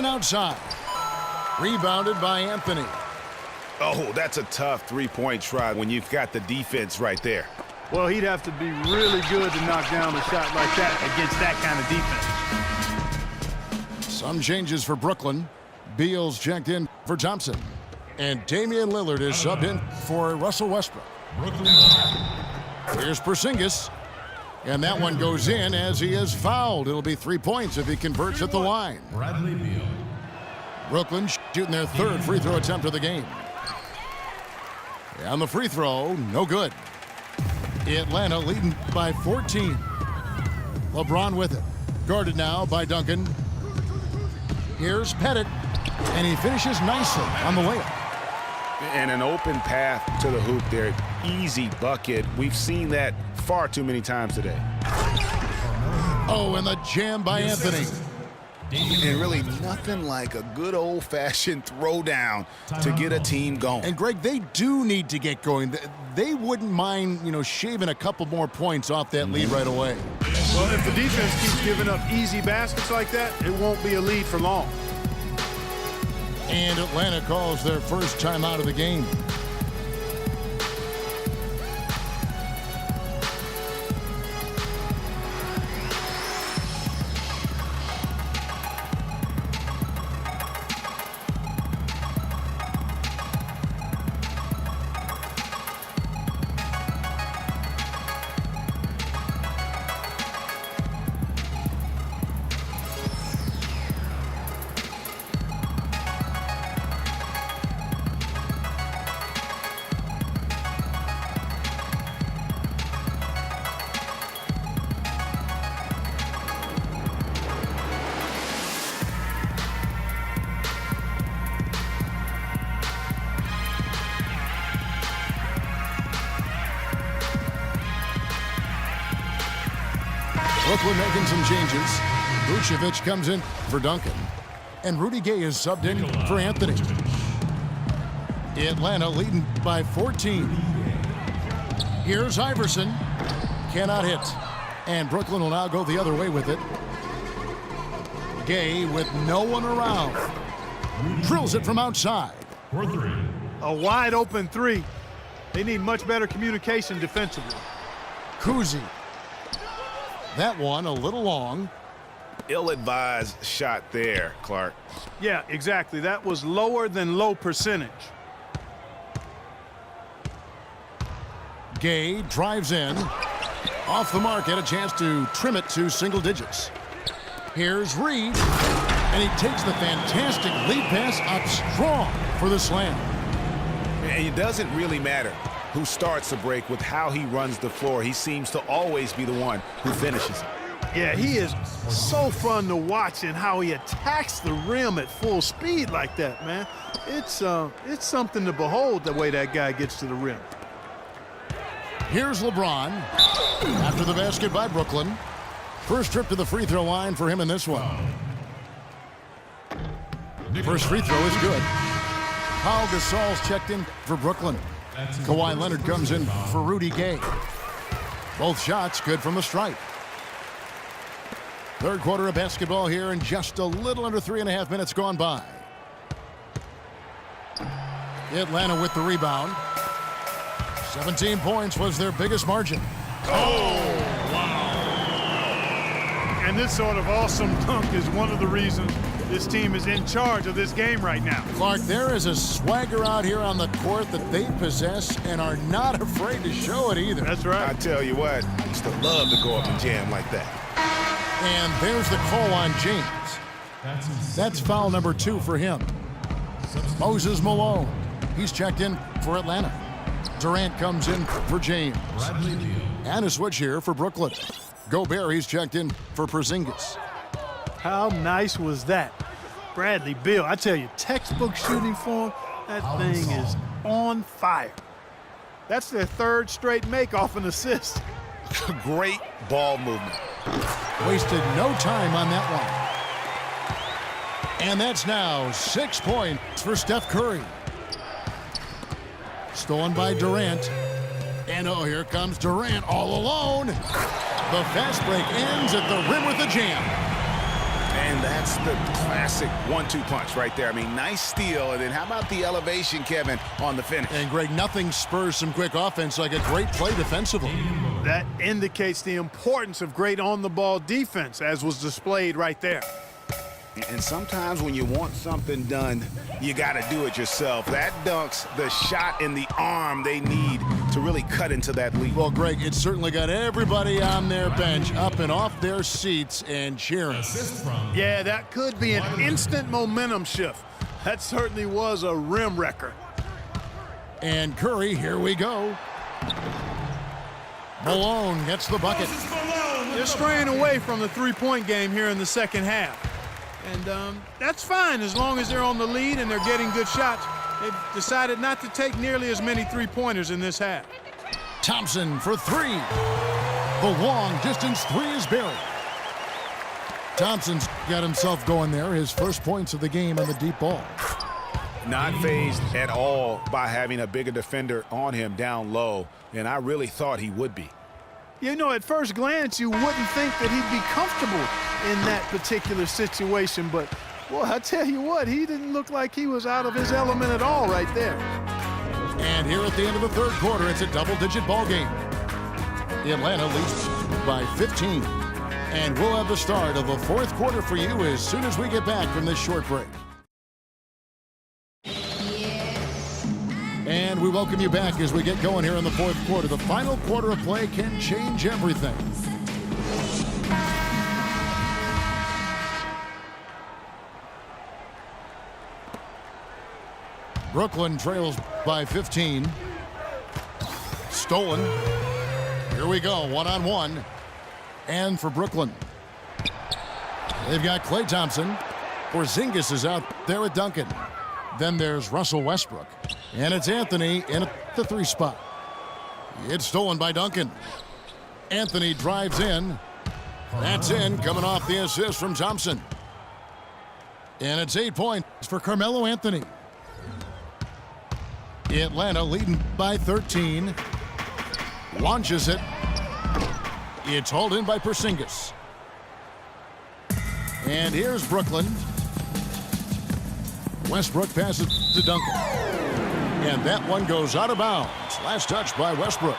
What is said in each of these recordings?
outside. Rebounded by Anthony. Oh, that's a tough three-point try when you've got the defense right there. Well, he'd have to be really good to knock down a shot like that against that kind of defense. Some changes for Brooklyn. Beal's checked in for Thompson. And Damian Lillard is subbed in for Russell Westbrook. Here's Porzingis. And that one goes in as he is fouled. It'll be 3 points if he converts at the line. Brooklyn shooting their third free throw attempt of the game. And the free throw, no good. Atlanta leading by 14. LeBron with it. Guarded now by Duncan. Here's Pettit. And he finishes nicely on the layup. And an open path to the hoop there. Easy bucket. We've seen that far too many times today. Oh, and the jam by Anthony. And really nothing like a good old-fashioned throwdown to get a team going. And, Greg, they do need to get going. They wouldn't mind, shaving a couple more points off that lead right away. Well, if the defense keeps giving up easy baskets like that, it won't be a lead for long. And Atlanta calls their first timeout of the game. Brooklyn making some changes. Vucevic comes in for Duncan. And Rudy Gay is subbed in for Anthony. Atlanta leading by 14. Here's Iverson. Cannot hit. And Brooklyn will now go the other way with it. Gay with no one around. Drills it from outside. A wide open three. They need much better communication defensively. Kuzi. That one a little long. Ill-advised shot there, Clark. Yeah, exactly. That was lower than low percentage. Gay drives in. Off the mark, had a chance to trim it to single digits. Here's Reed. And he takes the fantastic lead pass up strong for the slam. And it doesn't really matter who starts the break with how he runs the floor. He seems to always be the one who finishes it. Yeah, he is so fun to watch in how he attacks the rim at full speed like that, man. It's something to behold the way that guy gets to the rim. Here's LeBron. After the basket by Brooklyn. First trip to the free throw line for him in this one. First free throw is good. Pau Gasol's checked in for Brooklyn. Kawhi Leonard comes in for Rudy Gay. Both shots good from the stripe. Third quarter of basketball here and just a little under 3.5 minutes gone by. Atlanta with the rebound. 17 points was their biggest margin. Oh, wow. And this sort of awesome dunk is one of the reasons this team is in charge of this game right now. Clark, there is a swagger out here on the court that they possess and are not afraid to show it either. That's right. I tell you what, I used to love to go up and jam like that. And there's the call on James. That's foul number 2 for him. Moses Malone. He's checked in for Atlanta. Durant comes in for James. And a switch here for Brooklyn. Gobert, he's checked in for Porzingis. How nice was that? Bradley Beal, I tell you, textbook shooting form, that thing is on fire. That's their third straight make off an assist. Great ball movement. Wasted no time on that one. And that's now 6 points for Steph Curry. Stolen by Durant. And oh, here comes Durant all alone. The fast break ends at the rim with a jam. And that That's the classic 1-2 punch right there. I mean, nice steal, and then how about the elevation, Kevin, on the finish? And, Greg, nothing spurs some quick offense like a great play defensively. That indicates the importance of great on-the-ball defense, as was displayed right there. And sometimes when you want something done, you got to do it yourself. That dunks the shot in the arm they need to really cut into that lead. Well, Greg, it certainly got everybody on their bench up and off their seats and cheering. Yeah, that could be an instant momentum shift. That certainly was a rim wrecker. And Curry, here we go. Malone gets the bucket. They're straying away from the three-point game here in the second half. And that's fine as long as they're on the lead and they're getting good shots. They've decided not to take nearly as many three-pointers in this half. Thompson for three. The long-distance three is buried. Thompson's got himself going there, his first points of the game on the deep ball. Not fazed at all by having a bigger defender on him down low, and I really thought he would be. You know, at first glance, you wouldn't think that he'd be comfortable in that particular situation, but, well, I tell you what, he didn't look like he was out of his element at all right there. And here at the end of the third quarter, it's a double-digit ball game. Atlanta leads by 15. And we'll have the start of the fourth quarter for you as soon as we get back from this short break. And we welcome you back as we get going here in the fourth quarter. The final quarter of play can change everything. Brooklyn trails by 15. Stolen. Here we go, one-on-one. And for Brooklyn, they've got Klay Thompson. Porzingis is out there with Duncan. Then there's Russell Westbrook. And it's Anthony in the three spot. It's stolen by Duncan. Anthony drives in. That's in, coming off the assist from Thompson. And it's 8 points for Carmelo Anthony. Atlanta leading by 13. Launches it. It's hauled in by Porzingis. And here's Brooklyn. Westbrook passes to Duncan. And that one goes out of bounds. Last touch by Westbrook.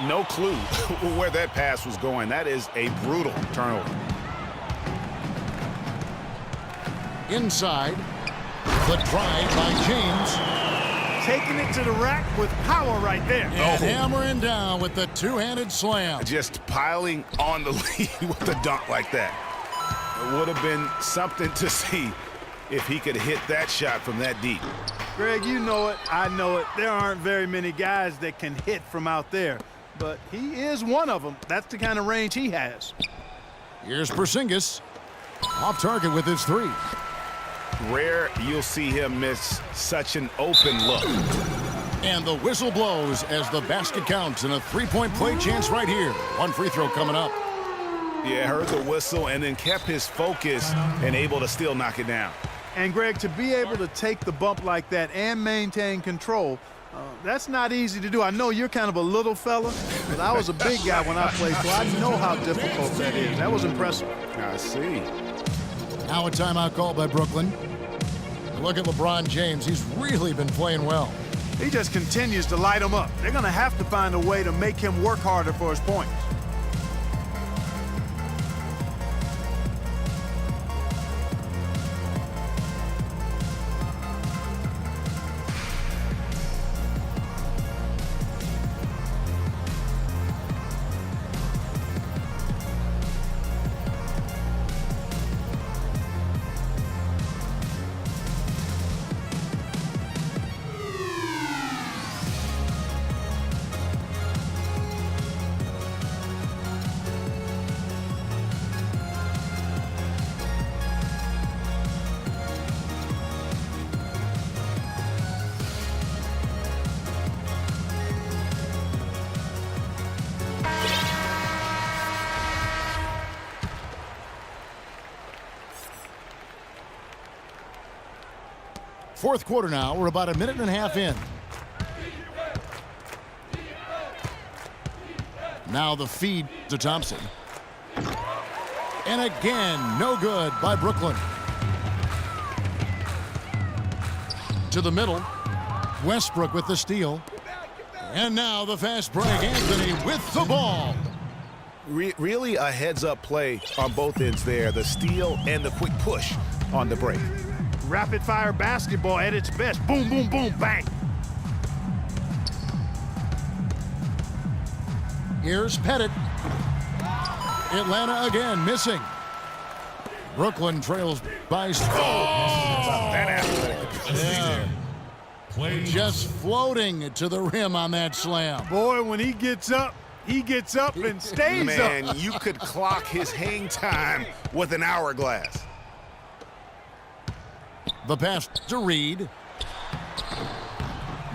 No clue where that pass was going. That is a brutal turnover. Inside. The drive by James. Taking it to the rack with power right there. And hammering down with the two-handed slam. Just piling on the lead with a dunk like that. It would have been something to see if he could hit that shot from that deep. Greg, you know it, I know it. There aren't very many guys that can hit from out there, but he is one of them. That's the kind of range he has. Here's Porzingis. Off target with his three. Rare you'll see him miss such an open look. And the whistle blows as the basket counts and a three-point play chance right here. One free throw coming up. Yeah, heard the whistle and then kept his focus and able to still knock it down. And, Greg, to be able to take the bump like that and maintain control, that's not easy to do. I know you're kind of a little fella, but I was a big guy when I played, so I know how difficult that is. That was impressive. I see. Now a timeout called by Brooklyn. Look at LeBron James. He's really been playing well. He just continues to light them up. They're going to have to find a way to make him work harder for his points. Fourth quarter now. We're about a minute and a half in. Now the feed to Thompson. And again, no good by Brooklyn. To the middle. Westbrook with the steal. And now the fast break. Anthony with the ball. Really a heads-up play on both ends there. The steal and the quick push on the break. Rapid-fire basketball at its best. Boom, boom, boom, bang. Here's Pettit. Atlanta again missing. Brooklyn trails by. That athletic. Yeah. Just floating to the rim on that slam. Boy, when he gets up and stays Man, up. you could clock his hang time with an hourglass. The pass to Reed.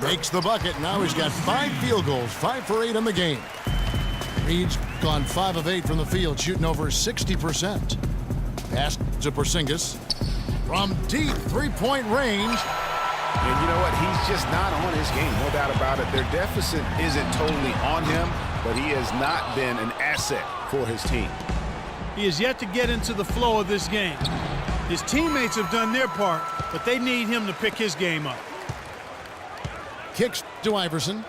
Makes the bucket. Now he's got 5 field goals, 5 for 8 in the game. Reed's gone 5 of 8 from the field, shooting over 60%. Pass to Porzingis. From deep three-point range. And you know what? He's just not on his game, no doubt about it. Their deficit isn't totally on him, but he has not been an asset for his team. He is yet to get into the flow of this game. His teammates have done their part, but they need him to pick his game up. Kicks to Iverson.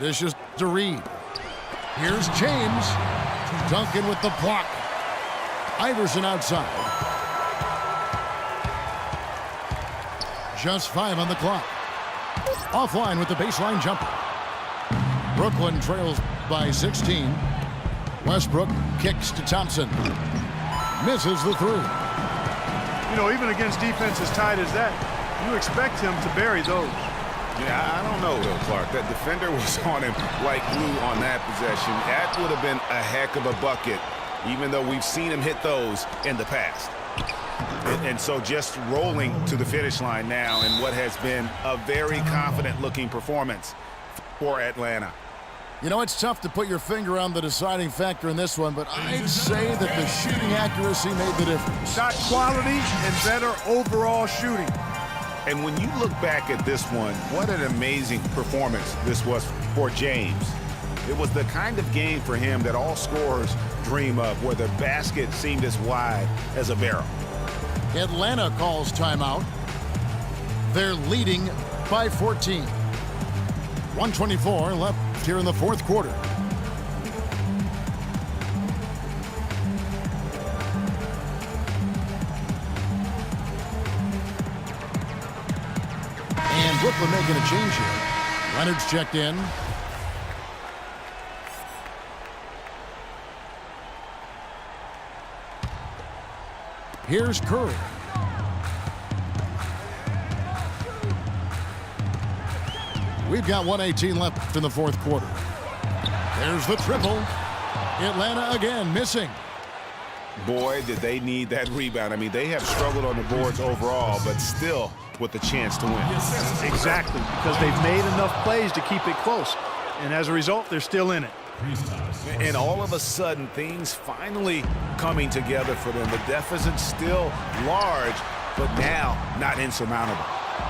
Dishes to Reed. Here's James. Duncan with the block. Iverson outside. Just 5 on the clock. Offline with the baseline jumper. Brooklyn trails by 16. Westbrook kicks to Thompson. Misses the 3. You know, even against defense as tight as that, you expect him to bury those. Yeah, I don't know, though, Clark. That defender was on him like glue on that possession. That would have been a heck of a bucket, even though we've seen him hit those in the past. And so just rolling to the finish line now in what has been a very confident-looking performance for Atlanta. You know, it's tough to put your finger on the deciding factor in this one, but I'd say that the shooting accuracy made the difference. Shot quality and better overall shooting. And when you look back at this one, what an amazing performance this was for James. It was the kind of game for him that all scorers dream of, where the basket seemed as wide as a barrel. Atlanta calls timeout. They're leading by 14. 1:24 left here in the fourth quarter. And Brooklyn making a change here. Leonard's checked in. Here's Curry. We've got 1:18 left in the fourth quarter. There's the triple. Atlanta again missing. Boy, did they need that rebound. I mean, they have struggled on the boards overall, but still with a chance to win. Exactly, because they've made enough plays to keep it close. And as a result, they're still in it. And all of a sudden, things finally coming together for them. The deficit's still large, but now not insurmountable.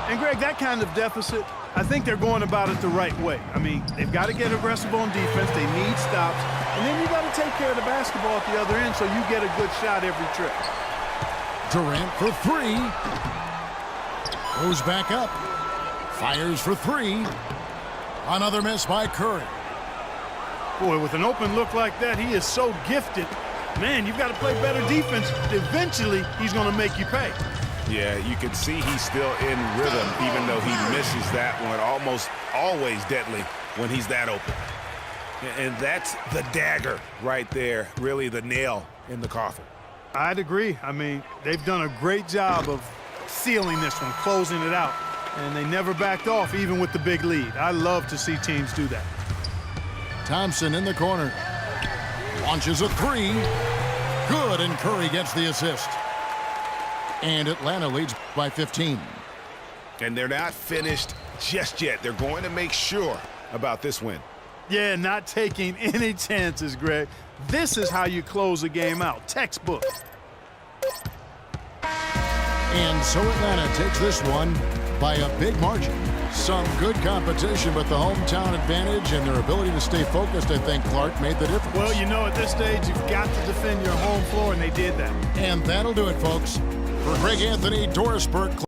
And, Greg, that kind of deficit, I think they're going about it the right way. I mean, they've got to get aggressive on defense. They need stops. And then you got to take care of the basketball at the other end so you get a good shot every trip. Durant for 3. Goes back up. Fires for 3. Another miss by Curry. Boy, with an open look like that, he is so gifted. Man, you've got to play better defense. Eventually, he's going to make you pay. Yeah, you can see he's still in rhythm, even though he misses that one. Almost always deadly when he's that open. And that's the dagger right there, really the nail in the coffin. I'd agree. I mean, they've done a great job of sealing this one, closing it out. And they never backed off, even with the big lead. I love to see teams do that. Thompson in the corner. Launches a 3. Good, and Curry gets the assist. And Atlanta leads by 15. And they're not finished just yet. They're going to make sure about this win. Yeah, not taking any chances, Greg. This is how you close a game out. Textbook. And so Atlanta takes this one by a big margin. Some good competition, but the hometown advantage and their ability to stay focused, I think, Clark, made the difference. Well, you know, at this stage, you've got to defend your home floor, and they did that. And that'll do it, folks. For Greg Anthony, Doris Burke.